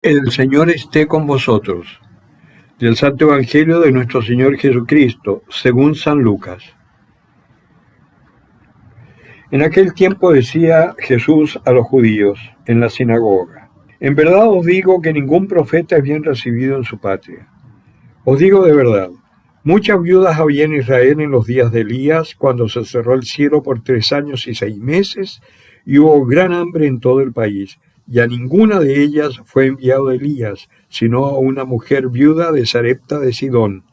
El Señor esté con vosotros. Del Santo Evangelio de nuestro Señor Jesucristo, según San Lucas. En aquel tiempo decía Jesús a los judíos en la sinagoga: en verdad os digo que ningún profeta es bien recibido en su patria. Os digo de verdad, muchas viudas había en Israel en los días de Elías, cuando se cerró el cielo por 3 años y 6 meses, y hubo gran hambre en todo el país. Y a ninguna de ellas fue enviado Elías, sino a una mujer viuda de Sarepta de Sidón.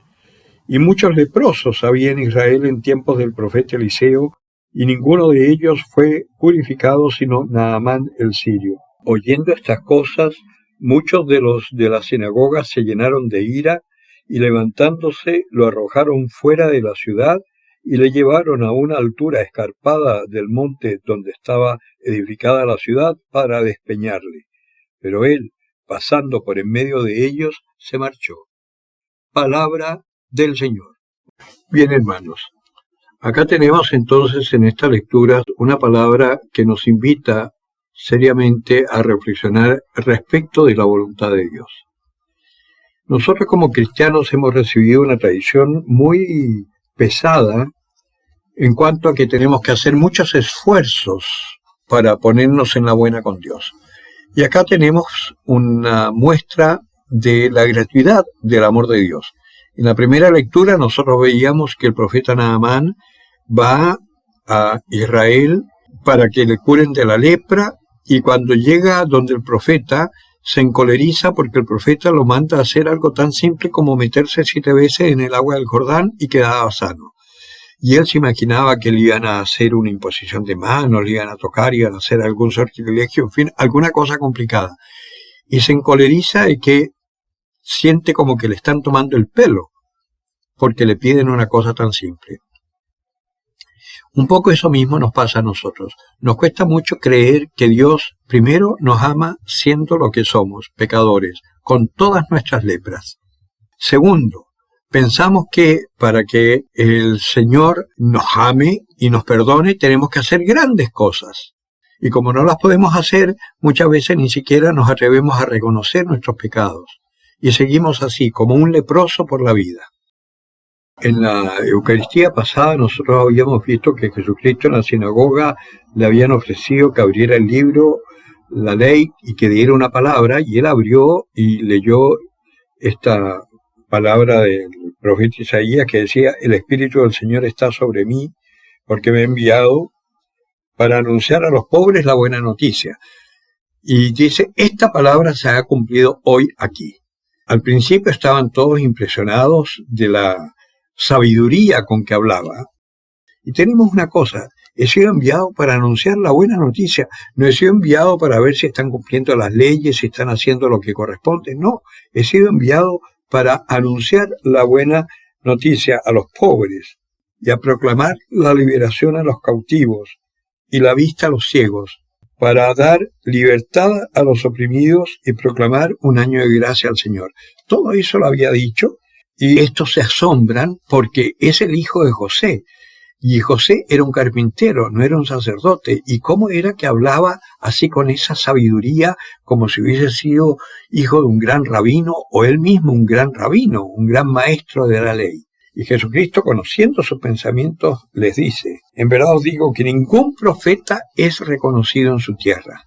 Y muchos leprosos había en Israel en tiempos del profeta Eliseo, y ninguno de ellos fue purificado sino Naamán el sirio. Oyendo estas cosas, muchos de los de la sinagoga se llenaron de ira, y levantándose lo arrojaron fuera de la ciudad, y le llevaron a una altura escarpada del monte donde estaba edificada la ciudad para despeñarle. Pero él, pasando por en medio de ellos, se marchó. Palabra del Señor. Bien, hermanos, acá tenemos entonces en esta lectura una palabra que nos invita seriamente a reflexionar respecto de la voluntad de Dios. Nosotros como cristianos hemos recibido una tradición muy pesada en cuanto a que tenemos que hacer muchos esfuerzos para ponernos en la buena con Dios. Y acá tenemos una muestra de la gratuidad del amor de Dios. En la primera lectura nosotros veíamos que el profeta Naamán va a Israel para que le curen de la lepra, y cuando llega donde el profeta se encoleriza porque el profeta lo manda a hacer algo tan simple como meterse 7 veces en el agua del Jordán y quedaba sano. Y él se imaginaba que le iban a hacer una imposición de manos, le iban a tocar, iban a hacer algún sortilegio, en fin, alguna cosa complicada. Y se encoleriza y que siente como que le están tomando el pelo, porque le piden una cosa tan simple. Un poco eso mismo nos pasa a nosotros. Nos cuesta mucho creer que Dios primero nos ama siendo lo que somos, pecadores, con todas nuestras lepras. Segundo, pensamos que para que el Señor nos ame y nos perdone, tenemos que hacer grandes cosas. Y como no las podemos hacer, muchas veces ni siquiera nos atrevemos a reconocer nuestros pecados. Y seguimos así, como un leproso por la vida. En la Eucaristía pasada nosotros habíamos visto que Jesucristo en la sinagoga le habían ofrecido que abriera el libro, la ley, y que diera una palabra, y él abrió y leyó esta palabra del profeta Isaías que decía: el Espíritu del Señor está sobre mí, porque me ha enviado para anunciar a los pobres la buena noticia. Y dice, esta palabra se ha cumplido hoy aquí. Al principio estaban todos impresionados de la sabiduría con que hablaba. Y tenemos una cosa: he sido enviado para anunciar la buena noticia, no he sido enviado para ver si están cumpliendo las leyes, si están haciendo lo que corresponde, no, he sido enviado para anunciar la buena noticia a los pobres y a proclamar la liberación a los cautivos y la vista a los ciegos, para dar libertad a los oprimidos y proclamar un año de gracia al Señor. Todo eso lo había dicho. Y estos se asombran porque es el hijo de José. Y José era un carpintero, no era un sacerdote. ¿Y cómo era que hablaba así con esa sabiduría, como si hubiese sido hijo de un gran rabino, o él mismo un gran rabino, un gran maestro de la ley? Y Jesucristo, conociendo sus pensamientos, les dice: en verdad os digo que ningún profeta es reconocido en su tierra.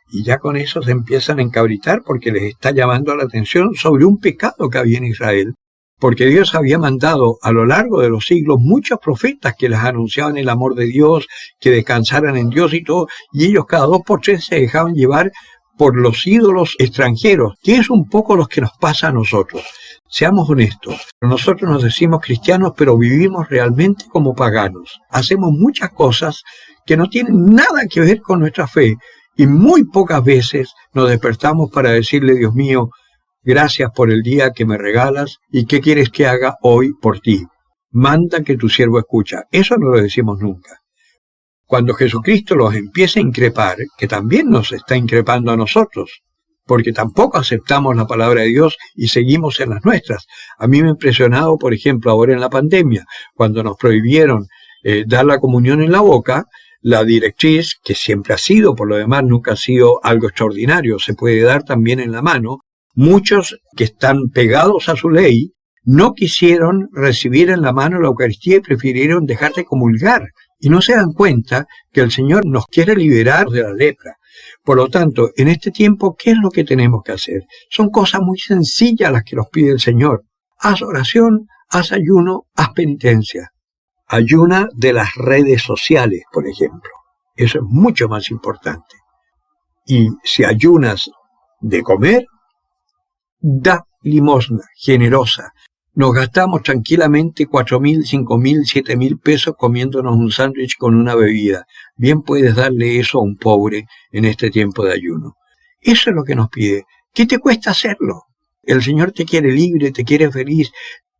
Y ya con eso se empiezan a encabritar porque les está llamando la atención sobre un pecado que había en Israel. Porque Dios había mandado a lo largo de los siglos muchos profetas que les anunciaban el amor de Dios, que descansaran en Dios y todo, y ellos cada 2 por 3 se dejaban llevar por los ídolos extranjeros, que es un poco lo que nos pasa a nosotros. Seamos honestos, nosotros nos decimos cristianos, pero vivimos realmente como paganos. Hacemos muchas cosas que no tienen nada que ver con nuestra fe, y muy pocas veces nos despertamos para decirle: Dios mío, gracias por el día que me regalas, y ¿qué quieres que haga hoy por ti? Manda que tu siervo escucha. Eso no lo decimos nunca. Cuando Jesucristo los empieza a increpar, que también nos está increpando a nosotros, porque tampoco aceptamos la palabra de Dios y seguimos en las nuestras. A mí me ha impresionado, por ejemplo, ahora en la pandemia, cuando nos prohibieron dar la comunión en la boca, la directriz, que siempre ha sido, por lo demás nunca ha sido algo extraordinario, se puede dar también en la mano. Muchos que están pegados a su ley no quisieron recibir en la mano la Eucaristía y prefirieron dejar de comulgar. Y no se dan cuenta que el Señor nos quiere liberar de la lepra. Por lo tanto, en este tiempo, ¿qué es lo que tenemos que hacer? Son cosas muy sencillas las que nos pide el Señor. Haz oración, haz ayuno, haz penitencia. Ayuna de las redes sociales, por ejemplo. Eso es mucho más importante. Y si ayunas de comer, da limosna generosa. Nos gastamos tranquilamente 4.000, 5.000, 7.000 pesos comiéndonos un sándwich con una bebida. Bien puedes darle eso a un pobre en este tiempo de ayuno. Eso es lo que nos pide. ¿Qué te cuesta hacerlo? El Señor te quiere libre, te quiere feliz.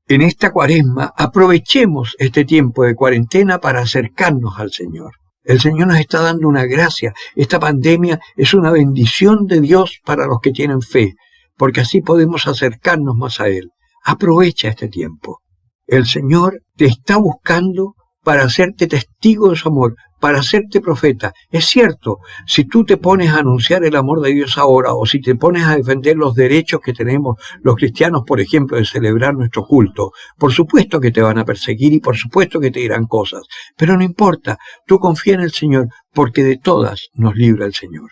En esta Cuaresma aprovechemos este tiempo de cuarentena para acercarnos al Señor. El Señor nos está dando una gracia. Esta pandemia es una bendición de Dios para los que tienen fe, porque así podemos acercarnos más a Él. Aprovecha este tiempo. El Señor te está buscando para hacerte testigo de su amor, para hacerte profeta. Es cierto, si tú te pones a anunciar el amor de Dios ahora, o si te pones a defender los derechos que tenemos los cristianos, por ejemplo, de celebrar nuestro culto, por supuesto que te van a perseguir y por supuesto que te dirán cosas. Pero no importa, tú confía en el Señor, porque de todas nos libra el Señor.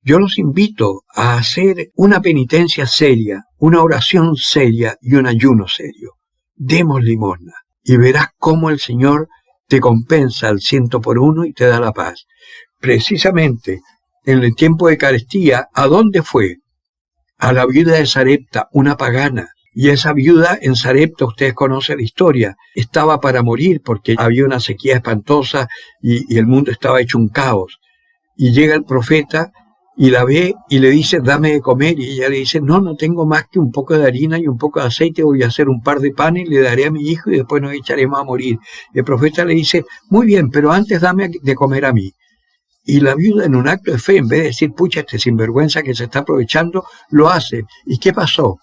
Yo los invito a hacer una penitencia seria, una oración seria y un ayuno serio. Demos limosna y verás cómo el Señor te compensa al 100 por 1 y te da la paz. Precisamente en el tiempo de carestía, ¿a dónde fue? A la viuda de Sarepta, una pagana. Y esa viuda en Sarepta, ustedes conocen la historia, estaba para morir porque había una sequía espantosa y el mundo estaba hecho un caos. Y llega el profeta y la ve y le dice, dame de comer, y ella le dice, no tengo más que un poco de harina y un poco de aceite, voy a hacer un par de panes, le daré a mi hijo y después nos echaremos a morir. Y el profeta le dice, muy bien, pero antes dame de comer a mí. Y la viuda, en un acto de fe, en vez de decir, pucha, este sinvergüenza que se está aprovechando, lo hace. ¿Y qué pasó?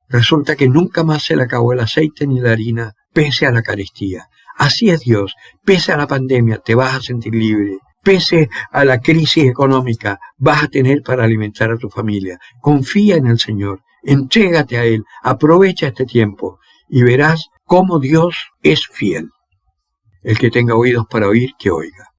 Resulta que nunca más se le acabó el aceite ni la harina, pese a la carestía. Así es Dios, pese a la pandemia, te vas a sentir libre. Pese a la crisis económica, vas a tener para alimentar a tu familia. Confía en el Señor, entrégate a Él, aprovecha este tiempo y verás cómo Dios es fiel. El que tenga oídos para oír, que oiga.